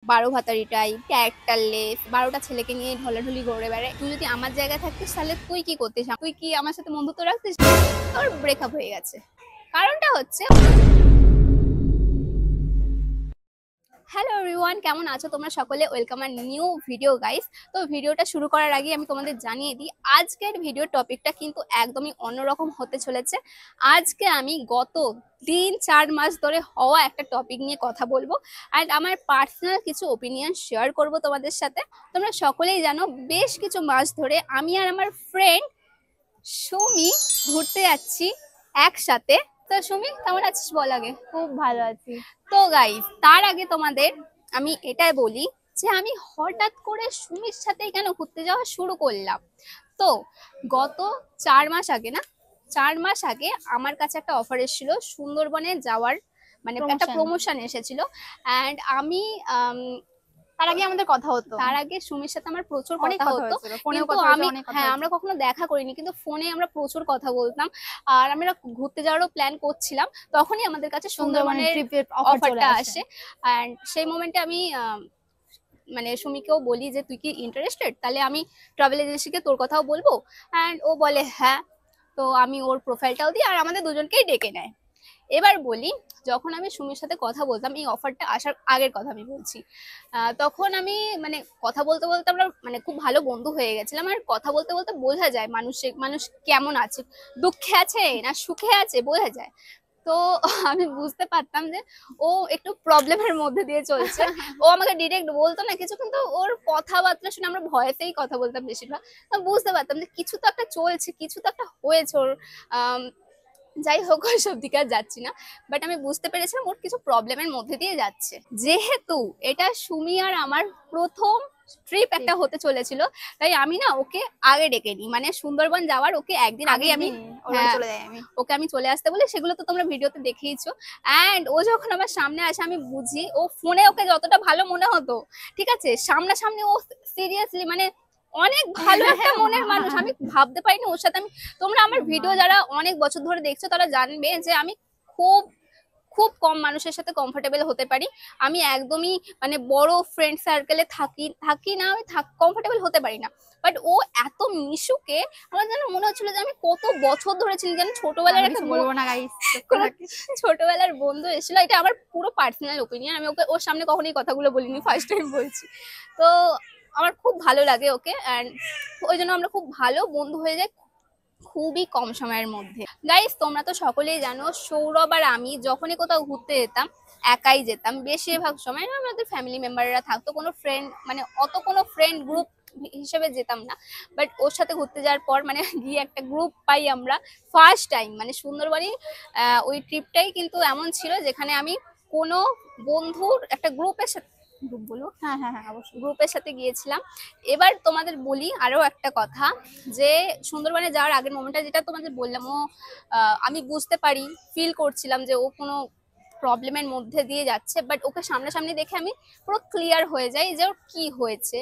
বারো ভাতারি type, characterless, 12টা ছেলেকে নিয়ে ঢলাঢলি ঘুরে বেড়ায়। তুই যদি আমার জায়গায় থাকতিস তাহলে তুই কি করতিস? তুই কি আমার সাথে বন্ধুত্ব রাখতিস? তোর ব্রেকআপ হয়ে গেছে। কারণটা হচ্ছে, হ্যালো এভরিওয়ান, কেমন আছো তোমরা সকলে? ওয়েলকাম আর নিউ ভিডিও গাইস। তো ভিডিওটা শুরু করার আগে আমি তোমাদের জানিয়ে দিই, আজকের ভিডিও টপিকটা কিন্তু একদমই অন্যরকম হতে চলেছে। আজকে আমি গত 3-4 মাস ধরে হওয়া একটা টপিক নিয়ে কথা বলবো, আর আমার পার্সোনাল কিছু ওপিনিয়ন শেয়ার করব তোমাদের সাথে। তোমরা সকলেই জানো, বেশ কিছু মাস ধরে আমি আর আমার ফ্রেন্ড সুমি ঘুরতে যাচ্ছি একসাথে। তো সুমি, কেমন আছিস বল আগে? খুব ভালো আছি। তো গাইস, তার আগে তোমাদের আমি এটাই বলি যে আমি হঠাৎ করে সুমির সাথে কেন ঘুরতে যাওয়া শুরু করলাম। তো গত 4 মাস আগে, না 4 মাস আগে আমার কাছে একটা অফার এসেছিল সুন্দরবনে যাওয়ার, মানে একটা প্রমোশন এসেছিল। অ্যান্ড আমি তার আগে আমাদের কথা হতো, তার আগে সুমির সাথে আমার প্রচুর অনেক কথা কথা হতো, হয়েছিল, ফোনেও কিন্তু কথা হয়েছে, আমি অনেক কথা হ্যাঁ, হয়েছে। আমরা কখনো দেখা করিনি, কিন্তু ফোনে আমরা প্রচুর কথা বলতাম। আর আমরা ঘুরতে যাওয়ারও প্ল্যান করছিলাম, তখনই আমাদের কাছে সুন্দরবনের সুন্দরবনের ট্রিপের অফার চলে অফারটা আসে। আসে। অ্যান্ড সেই মোমেন্টে আমি মানে সুমিকেও বলি যে তুই কি ইন্টারেস্টেড, তাহলে আমি ট্রাভেল এজেন্সিকে তোর কথাও বলবো। অ্যান্ড ও বলে হ্যাঁ। তো আমি ওর প্রোফাইলটাও দিই, আর আমাদের দুজনকেই ডেকে নেয়। এবার বলি, যখন আমি সুমির সাথে কথা বলতাম, এই অফারটা আসার আগের কথা আমি বলছি, তখন আমি মানে কথা বলতে বলতে আমরা মানে খুব ভালো বন্ধু হয়ে গেছিলাম। আর কথা বলতে বলতে বোঝা যায় মানুষ কেমন আছে, দুঃখে আছে না সুখে আছে বোঝা যায়। তো আমি বুঝতে পারতাম যে ও একটু প্রবলেমের মধ্যে দিয়ে চলছে। ও আমাকে ডিরেক্ট বলতো না কিছু, কিন্তু ওর কথাবার্তা শুনে আমরা ভয়েসেই কথা বলতাম বেশিরভাগ। বুঝতে পারতাম যে কিছু তো একটা চলছে, কিছু তো একটা হয়েছে ওর। যাই হোক, ওইসব দিকে আর যাচ্ছি না। বাট আমি বুঝতে পেরেছিলাম ওর কিছু প্রবলেমের মধ্যে দিয়ে যাচ্ছে। যেহেতু এটা সুমি আর আমার প্রথম ট্রিপ একটা হতে চলেছিল, তাই আমি না ওকে আগে ডেকে নিই, মানে সুন্দরবন যাওয়ার ওকে একদিন আগে আমি চলে যাই আমি। ওকে আমি চলে আসতে বলি। সেগুলো তো তোমরা ভিডিওতে দেখেইছো। অ্যান্ড ও যখন আমার সামনে আসে আমি বুঝি, ও ফোনে ওকে যতটা ভালো মনে হতো, ঠিক আছে, সামনাসামনি ও সিরিয়াসলি মানে অনেক ভালো একটা মনের মানুষ। আমি ভাবতে পারিনি ওর সাথে আমি, তোমরা আমার ভিডিও যারা অনেক বছর ধরে দেখছো তারা জানবে যে আমি খুব খুব কম মানুষের সাথে কমফোর্টেবল হতে পারি। আমি একদমই মানে বড় ফ্রেন্ড সার্কেলে থাকি থাকি না, আমি কমফোর্টেবল হতে পারি না। বাট ও এত মিশুকে, আমার যেন মনে হচ্ছিল যে আমি কত বছর ধরে চিনি, যেন ছোটবেলার একটা বলবো না গাইস, ছোটবেলার বন্ধু এসেছিল। এটা আমার পুরো পার্সোনাল ওপিনিয়ন, আমি ওকে ওর সামনে কখনোই কথাগুলো বলিনি, ফার্স্ট টাইম বলছি। তো আমার খুব ভালো লাগে ওকে, অ্যান্ড ওই জন্য আমরা খুব ভালো বন্ধু হয়ে যাই খুবই কম সময়ের মধ্যে। গাইস, তোমরা তো সকলেই জানো, সৌরভ আর আমি যখনই কোথাও ঘুরতে যেতাম একাই যেতাম। বেশিরভাগ সময় আমাদের ফ্যামিলি মেম্বাররা থাকতো, কোনো ফ্রেন্ড মানে অত কোনো ফ্রেন্ড গ্রুপ হিসেবে যেতাম না। বাট ওর সাথে ঘুরতে যাওয়ার পর মানে গিয়ে একটা গ্রুপ পাই আমরা ফার্স্ট টাইম, মানে সুন্দরবনই। ওই ট্রিপটাই কিন্তু এমন ছিল যেখানে আমি কোনো বন্ধুর একটা গ্রুপের সাথে, গ্রুপ বলো, হ্যাঁ হ্যাঁ হ্যাঁ অবশ্যই। গ্রুপের সাথে গিয়েছিলাম। এবার তোমাদের বলি আরো একটা কথা, যে সুন্দরবনে যাওয়ার আগের মোমেন্টটা যেটা তোমাদের বললাম, ও আমি বুঝতে পারি, ফিল করছিলাম যে ও কোনো প্রবলেমের মধ্যে দিয়ে যাচ্ছে। বাট ওকে সামনাসামনি দেখে আমি পুরো ক্লিয়ার হয়ে যাই যে ওর কি হয়েছে।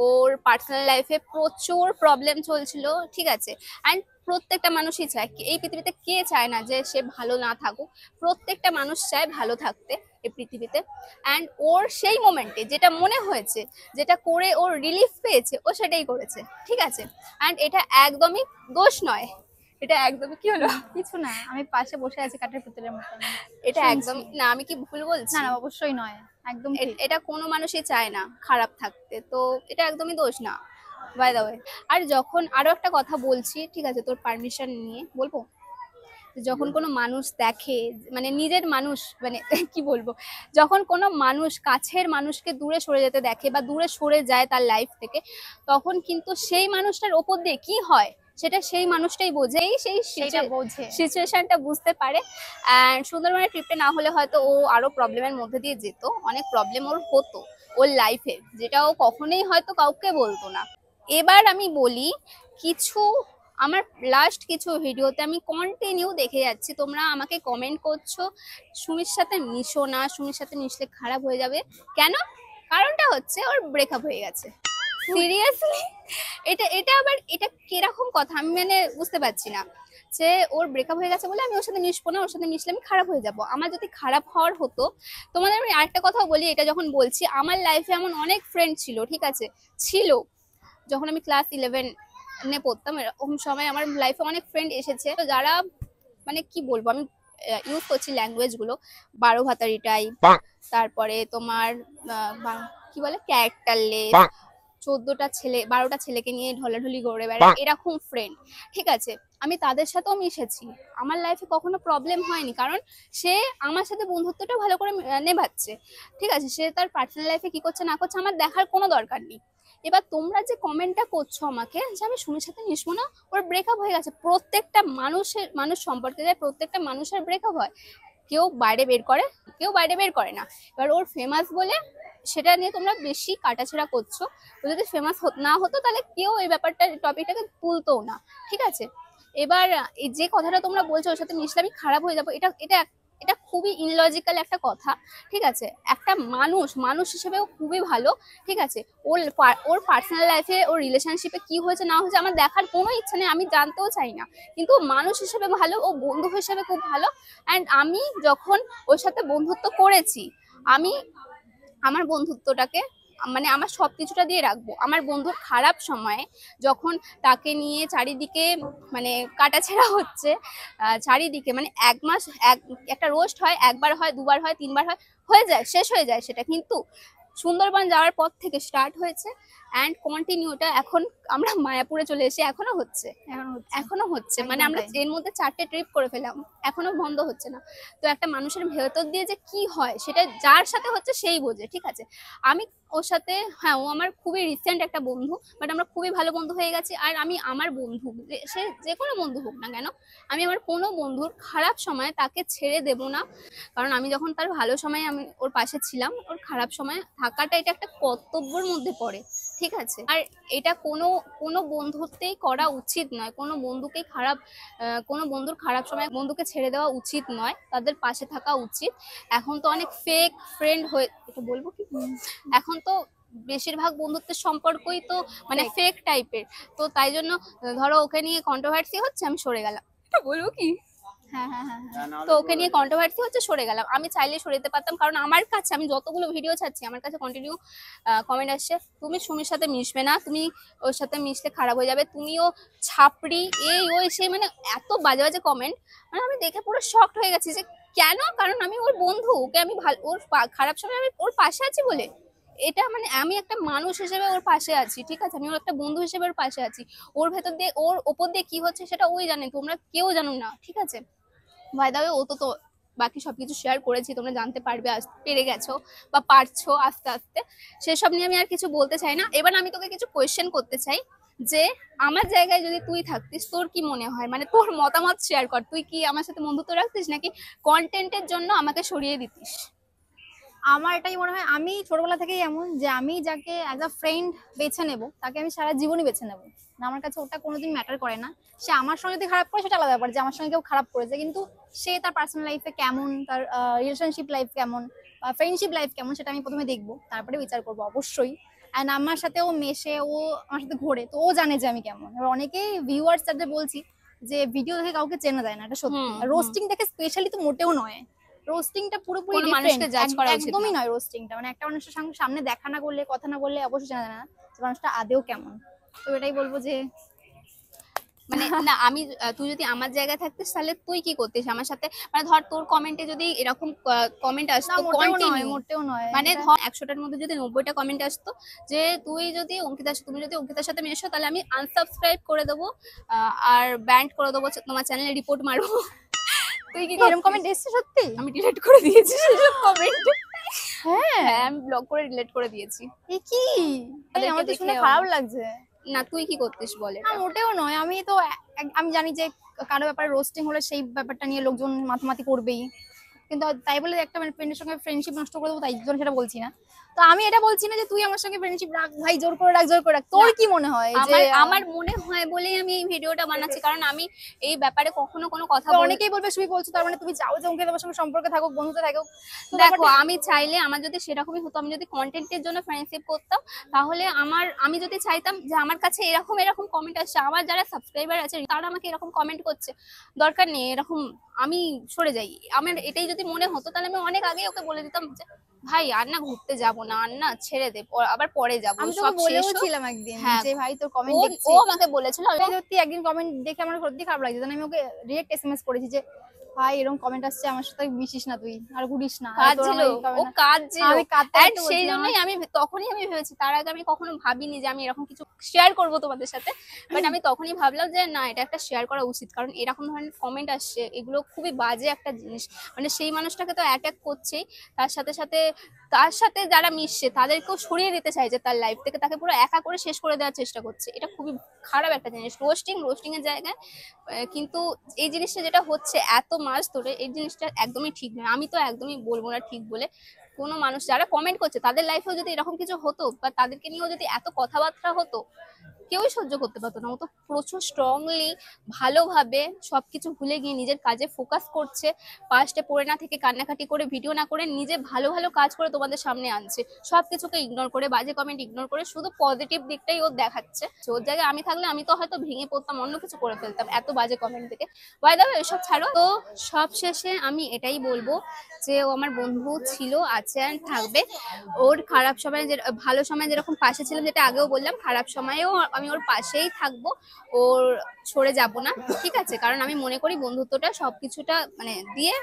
ওর পার্সোনাল লাইফে প্রচুর প্রবলেম চলছিল, ঠিক আছে। অ্যান্ড প্রত্যেকটা মানুষই চায়, এই পৃথিবীতে কে চায় না যে সে ভালো না থাকুক? প্রত্যেকটা মানুষ চায় ভালো থাকতে এই পৃথিবীতে। অ্যান্ড ওর সেই মোমেন্টে যেটা মনে হয়েছে, যেটা করে ওর রিলিফ পেয়েছে, ও সেটাই করেছে, ঠিক আছে। অ্যান্ড এটা একদমই দোষ নয়, এটা একদমই কি হলো, কিছু না, আমি পাশে বসে আছি কাঠের পুতুলের মতো। এটা একদমই না, আমি কি ভুল বলছি? না না, অবশ্যই নয়, একদম ঠিক। এটা কোনো মানুষই চায় না খারাপ থাকতে, তো এটা একদমই দোষ না, বাই দ্য ওয়ে। আর যখন আরো একটা কথা বলছি, ঠিক আছে, তোর পারমিশন নিয়ে বলবো। যখন কোনো মানুষ দেখে, মানে নিজের মানুষ, মানে কি বলবো, যখন কোনো মানুষ কাছের মানুষকে দূরে সরে যেতে দেখে বা দূরে সরে যায় তার লাইফ থেকে, তখন কিন্তু সেই মানুষটার ওপর দিয়ে কি হয় সেটা সেই মানুষটাই বোঝে, সেই সিচুয়েশনটা বুঝতে পারে। অ্যান্ড সুন্দরবনের ট্রিপে না হলে হয়তো ও আরো প্রবলেমের মধ্যে দিয়ে যেত, অনেক প্রবলেম ওর হতো ওর লাইফে, যেটা ও কখনোই হয়তো কাউকে বলতো না। এবার আমি বলি, কিছু আমার লাস্ট কিছু ভিডিওতে আমি কন্টিনিউ দেখে যাচ্ছি তোমরা আমাকে কমেন্ট করছো সুমির সাথে মিশো না, সুমির সাথে মিশলে খারাপ হয়ে যাবে। কেন? কারণটা হচ্ছে ওর ব্রেকআপ হয়ে গেছে। সিরিয়াসলি, এটা এটা আবার এটা কিরকম কথা আমি মানে বুঝতে পারছি না। যে ওর ব্রেকআপ হয়ে গেছে বলে আমি ওর সাথে মিশবো না, ওর সাথে মিশলে আমি খারাপ হয়ে যাব। আমার যদি খারাপ হওয়ার হতো, তোমাদের আমি আরেকটা কথা বলি, এটা যখন বলছি আমার লাইফে এমন অনেক ফ্রেন্ড ছিল, ঠিক আছে, ছিল। যখন আমি ক্লাস 11 পড়তাম এরকম সময় আমার লাইফে অনেক ফ্রেন্ড এসেছে, তো যারা মানে কি বলবো, আমি ইউজ করছি ল্যাঙ্গুয়েজ গুলো, 12 ভাতারি টাইপ, তারপরে তোমার কি বলে ক্যারেক্টারলেস, 14টা ছেলে 12টা ছেলেকে নিয়ে ঢলাঢলি করে বেড়ায়, এরকম ফ্রেন্ড, ঠিক আছে। আমি তাদের সাথেও মিশেছি, আমার লাইফে কখনো প্রবলেম হয়নি, কারণ সে আমার সাথে বন্ধুত্বটা ভালো করে নেভাচ্ছে, ঠিক আছে। সে তার পার্সোনাল লাইফে কি করছে না করছে আমার দেখার কোনো দরকার নেই। এবার তোমরা যে কমেন্টটা করছো আমাকে যে আমি সুমির সাথে মিশবো না, ওর ব্রেকআপ হয়ে গেছে, প্রত্যেকটা মানুষ সম্পর্কে যায়, প্রত্যেকটা মানুষের ব্রেকআপ হয়, কেউ বাইরে বের করে, কেউ বাইরে বের করে না। এবার ওর ফেমাস বলে সেটা নিয়ে তোমরা বেশি কাটাছেড়া করছো। ও যদি ফেমাস না হতো তাহলে কেউ এই ব্যাপারটা টপিকটাকে তুলতো না, ঠিক আছে। এবার এই যে কথাটা তোমরা বলছো ওর সাথে মিশলে আমি খারাপ হয়ে যাবো, এটা এটা এটা খুবই ইনলজিক্যাল একটা কথা, ঠিক আছে। একটা মানুষ হিসেবেও খুবই ভালো, ঠিক আছে। ওর পার্সোনাল লাইফে ওর রিলেশনশিপে কি হয়েছে না হয়েছে আমার দেখার কোনো ইচ্ছা নেই, আমি জানতেও চাই না, কিন্তু মানুষ হিসেবে ভালো, ও বন্ধু হিসেবে খুব ভালো। অ্যান্ড আমি যখন ওর সাথে বন্ধুত্ব করেছি, আমি আমার বন্ধুত্বটাকে মানে আমার সবকিছুটা দিয়ে রাখবো। আমার বন্ধুর খারাপ সময়ে যখন তাকে নিয়ে চারিদিকে মানে কাটাছেঁড়া হচ্ছে, চারিদিকে মানে একটা রোস্ট হয়, একবার হয়, দুবার হয়, তিনবার হয়, হয়ে যায়, শেষ হয়ে যায় সেটা, কিন্তু সুন্দরবন যাওয়ার পর থেকে স্টার্ট হয়েছে অ্যান্ড কন্টিনিউটা এখন আমরা মায়াপুরে চলে এসে এখনো হচ্ছে, এখনো হচ্ছে, মানে একদম আমরা তাই। এর মধ্যে 4টে ট্রিপ করে ফেলাম, এখনো বন্ধ হচ্ছে না। তো একটা মানুষের ভেতর দিয়ে যে কি হয় সেটা যার সাথে হচ্ছে সেই বোঝে, ঠিক আছে। আমি ওর সাথে, হ্যাঁ ও আমার খুবই রিসেন্ট একটা বন্ধু, বাট আমরা খুবই ভালো বন্ধু হয়ে গেছি। আর আমি আমার বন্ধু সে যে কোনো বন্ধু হোক না কেন, আমি আমার কোনো বন্ধুর খারাপ সময় তাকে ছেড়ে দেব না, কারণ আমি যখন তার ভালো সময় আমি ওর পাশে ছিলাম, ওর খারাপ সময় থাকাটা এটা একটা কর্তব্যের মধ্যে পড়ে, ঠিক আছে। আর এটা কোনো কোনো বন্ধুত্বেই করা উচিত নয়, কোনো বন্ধুকে কোনো বন্ধুর খারাপ সময় বন্ধুকে ছেড়ে দেওয়া উচিত নয়, তাদের পাশে থাকা উচিত। এখন তো অনেক ফেক ফ্রেন্ড হয়ে, এটা বলবো কি, এখন তো বেশিরভাগ বন্ধুত্বের সম্পর্কই তো মানে ফেক টাইপের, তো তাই জন্য ধরো ওকে নিয়ে কন্ট্রোভার্সি হচ্ছে, আমি সরে গেলাম, এটা বলবো কি, হ্যাঁ হ্যাঁ হ্যাঁ হ্যাঁ। তো ওকে নিয়ে কন্ট্রোভার্সি হচ্ছে, সরে গেলাম। আমি চাইলে সরে যেতে পারতাম, কারণ আমার কাছে আমি যতগুলো ভিডিও ছাড়ছি আমার কাছে কন্টিনিউ কমেন্ট আসছে, তুমি সুমির সাথে মিশবে না, তুমি ওর সাথে মিশলে খারাপ হয়ে যাবে, তুমিও ছাপড়ি, এই ওই সেই, মানে এত বাজে বাজে কমেন্ট, মানে আমি দেখে পুরো শকড হয়ে গেছি যে কেন, কারণ আমি ওর বন্ধু, ওকে আমি ওর খারাপ সময় আমি ওর পাশে আছি বলে, এটা মানে আমি একটা মানুষ হিসেবে ওর পাশে আছি, ঠিক আছে, আমি ওর একটা বন্ধু হিসেবে ওর পাশে আছি। ওর ভেতর দিয়ে ওর ওপর দিয়ে কি হচ্ছে সেটা ওই জানে, তোমরা কেউ জানো না, ঠিক আছে। বাই দ্য ওয়ে ও তো বাকি সবকিছু শেয়ার করেছি, তোমরা জানতে পারবে, পেরে গেছো বা পারছো আস্তে আস্তে, সেসব নিয়ে আমি আর কিছু বলতে চাই না। এবার আমি তোকে কিছু কোয়েশ্চেন করতে চাই, যে আমার জায়গায় যদি তুই থাকতিস তোর কি মনে হয়, মানে তোর মতামত শেয়ার কর, তুই কি আমার সাথে বন্ধুত্ব রাখতিস নাকি কন্টেন্টের জন্য আমাকে সরিয়ে দিতিস? আমার এটাই মনে হয়, আমি ছোটবেলা থেকেই এমন যে আমি যাকে অ্যাজ আ ফ্রেন্ড বেছে নেব তাকে আমি সারা জীবনই বেছে নেব না, আমার কাছে ওটা কোনোদিন ম্যাটার করে না। সে আমার সঙ্গে যদি খারাপ করে সেটা আলাদা ব্যাপার, যে আমার সঙ্গে কেউ খারাপ করেছে, কিন্তু সে তার পার্সোনাল লাইফে কেমন, তার রিলেশনশিপ লাইফ কেমন বা ফ্রেন্ডশিপ লাইফ কেমন সেটা আমি প্রথমে দেখবো, তারপরে বিচার করবো অবশ্যই। অ্যান্ড আমার সাথে ও মেশে, ও আমার সাথে ঘোরে, তো ও জানে যে আমি কেমন। এবার অনেকেই ভিউয়ার্স যাদের বলছি যে ভিডিও দেখে কাউকে চেনা যায় না, এটা সত্যি। রোস্টিং দেখে স্পেশালি তো মোটেও নয়, রোস্টিংটা পুরোপুরি কোনো ডিফারেন্ট, মানুষকে জাজ করা উচিত একদমই না। নয় রোস্টিংটা। মানে একটা মানুষের সঙ্গে সামনে দেখা না করলে, কথা না বললে অবশ্যই জানা যায় না যে মানুষটা আদেও কেমন। তো এটাই বলবো যে মানে না আমি তুই যদি আমার জায়গায় থাকতিস তাহলে তুই কি করতিস আমার সাথে, মানে ধর তোর কমেন্টে যদি এরকম কমেন্ট না, আসতো মোটেও নয়, কন্টিনিউ, মোটেও নয়। মানে ধর 100টার মধ্যে যদি 90টা কমেন্ট আসতো যে তুমি যদি অঙ্কিতার সাথে মেশো তাহলে আমি আনসাবস্ক্রাইব করে দেবো, আর ব্যান্ড করে দেবো, তোমার চ্যানেলে রিপোর্ট মারবো, তুই কি এরকম কমেন্ট এসছে সত্যি? আমি ডিলিট করে দিয়েছি সেসব কমেন্ট, হ্যাঁ, হ্যাঁ আমি ব্লক করে ডিলিট করে দিয়েছি। এ কি, তাদেরকে আমার তো দেখে শুনে খারাপ লাগছে। না তুই কি করতিস বলে? না, মোটেও নয়। আমি তো আমি জানি যে কারো ব্যাপারে রোস্টিং হলে সেই ব্যাপারটা নিয়ে লোকজন মাতামাতি করবেই, কিন্তু তাই বলে একটা মানে ফ্রেন্ডের সঙ্গে ফ্রেন্ডশিপ নষ্ট করে দেবো তাই জন্য সেটা বলছি না। তো আমি এটা বলছি না যে তুই আমার সঙ্গে ফ্রেন্ডশিপ রাখ ভাই, জোর করে রাখ, জোর করে রাখ। তোর না, কি মনে হয় যে আমার মনে হয় বলেই আমি এই ভিডিওটা বানাচ্ছি, কারণ আমি এই ব্যাপারে কখনো কোনো কথা অনেকেই বলবে সুমি বলছো তার মানে তুমি চাও যে অঙ্কিতা তোমার সঙ্গে সম্পর্কে থাকুক, বন্ধুতে থাকুক। তো দেখো আমি চাইলে, আমার যদি সেরকমই হতো, আমি যদি কন্টেন্টের জন্য ফ্রেন্ডশিপ করতাম, তাহলে আমি যদি চাইতাম যে আমার কাছে এরকম এরকম কমেন্ট আসছে, আমার যারা সাবস্ক্রাইবার আছে তারা আমাকে এরকম কমেন্ট করছে, দরকার নেই এরকম, আমি সরে যাই, আমার এটাই যদি মনে হতো তাহলে আমি অনেক আগে ওকে বলে দিতাম যে ভাই আর না ঘুরতে যাব না, আর না ছেড়ে দে, আবার পরে যাব, আমি সব তোকে শেষ বলেও হোক। ছিলাম একদিন হ্যাঁ, যে ভাই তোর কমেন্ট ও দেখছি, ও আমাকে বলেছিল, আমি সত্যি একদিন কমেন্ট দেখে আমার সত্যি খারাপ লাগছে, আমি ওকে ডিরেক্ট এসএমএস করেছি যে ভাই এরকম কমেন্ট আসছে, আমার সাথে মিশিস না, তুই আর ঘুরিস না। কাজ ছিল, ও কাজ ছিল, আমি কাঁদতে and কাঁদতে সেই বলছিলাম জন্যই আমি তখনই আমি ভেবেছি, তার আগে আমি কখনো ভাবিনি যে আমি এরকম কিছু শেয়ার করব তোমাদের সাথে, বাট আমি তখনই ভাবলাম যে না, এটা একটা শেয়ার করা উচিত, কারণ এরকম ধরনের কমেন্ট আসছে, এগুলো খুবই বাজে একটা জিনিস, মানে সেই মানুষটাকে তো অ্যাটাক করছেই, তার সাথে যারা মিশছে তাদেরকেও সরিয়ে দিতে চাইছে তার লাইফ থেকে, তাকে পুরো একা করে শেষ করে দেওয়ার চেষ্টা করছে, এটা খুবই খারাপ একটা জিনিস, রোস্টিং এর জায়গায়। কিন্তু এই জিনিসটা যেটা হচ্ছে এত মাস ধরে, এই জিনিসটা একদমই ঠিক নয়, আমি তো একদমই বলবো না ঠিক বলে। কোনো মানুষ যারা কমেন্ট করছে তাদের লাইফেও যদি এরকম কিছু হতো, বা তাদেরকে নিয়েও যদি এত কথাবার্তা হতো, কেউই সহ্য করতে পারতো না। ও তো প্রচুর স্ট্রংলি, ভালোভাবে সবকিছু ভুলে গিয়ে নিজের কাজে ফোকাস করছে, পাস্টে পড়ে না থেকে, কান্নাকাটি করে, ভিডিও না করে, নিজে ভালো ভালো কাজ করে তোমাদের সামনে আনছে, সবকিছুকে ইগনোর করে, বাজে কমেন্ট ইগনোর করে, শুধু পজিটিভ দিকটাই ও দেখাচ্ছে। ওর জায়গায় আমি থাকলে আমি তো হয়তো ভেঙে পড়তাম, অন্য কিছু করে ফেলতাম এত বাজে কমেন্ট থেকে। বাই দ্য ওয়ে, এসব ছাড়ো তো, সব শেষে আমি এটাই বলবো যে ও আমার বন্ধু ছিল, আছে আর থাকবে। ওর খারাপ সময়, যে ভালো সময় যেরকম পাশে ছিলাম, যেটা আগেও বললাম, খারাপ সময়েও আমি ওর পাশেই থাকবো, ওর সরে যাব না, ঠিক আছে? কারণ আমি মনে করি বন্ধুত্বটা সবকিছুটা মানে দিয়ে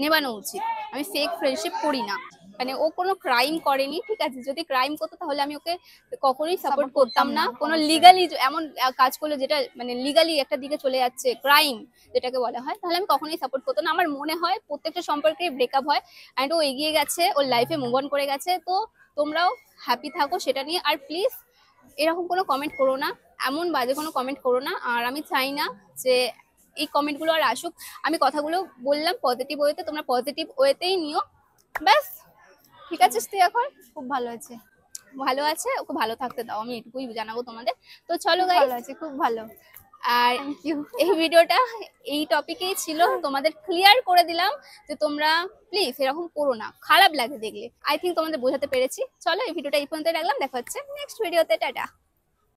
নেবানো উচিত, আমি ফেক ফ্রেন্ডশিপ করি না। মানে ও কোনো ক্রাইম করেনি, ঠিক আছে? যদি ক্রাইম করতো তাহলে আমি ওকে কখনোই সাপোর্ট করতাম না। কোনো লিগালি এমন কাজ করলে যেটা মানে লিগালি একটা দিকে চলে যাচ্ছে, ক্রাইম যেটাকে বলা হয়, তাহলে আমি কখনোই সাপোর্ট করতাম না। আমার মনে হয় প্রত্যেকটা সম্পর্কে ব্রেকআপ হয়, অ্যান্ড ও এগিয়ে গেছে, ওর লাইফে মুভ অন করে গেছে, তো তোমরাও হ্যাপি থাকো সেটা নিয়ে। আর প্লিজ এরকম কোনো কমেন্ট করো না, এমন বাজে কোনো কমেন্ট করো না। আর আমি চাই না যে এই কমেন্টগুলো আর আসুক। আমি কথাগুলো বললাম পজিটিভ ওয়েতে, তোমরা পজিটিভ ওয়েতেই নিও, ব্যাস। ঠিক আছে? তুই এখন খুব ভালো আছে, ভালো আছে, ওকে ভালো থাকতে দাও, আমি এটুকুই জানাবো তোমাদের। তো চলো খুব গাইস, ভালো আছে, খুব ভালো। আর থ্যাংক ইউ। এই ভিডিওটা এই টপিকেই ছিল, তোমাদের ক্লিয়ার করে দিলাম যে তোমরা প্লিজ এরকম করো না, খারাপ লাগে দেখলে। আই থিঙ্ক তোমাদের বোঝাতে পেরেছি। চলো এই ভিডিওটা এই পর্যন্ত রাখলাম, দেখা হচ্ছে নেক্সট ভিডিওতে, টাটা।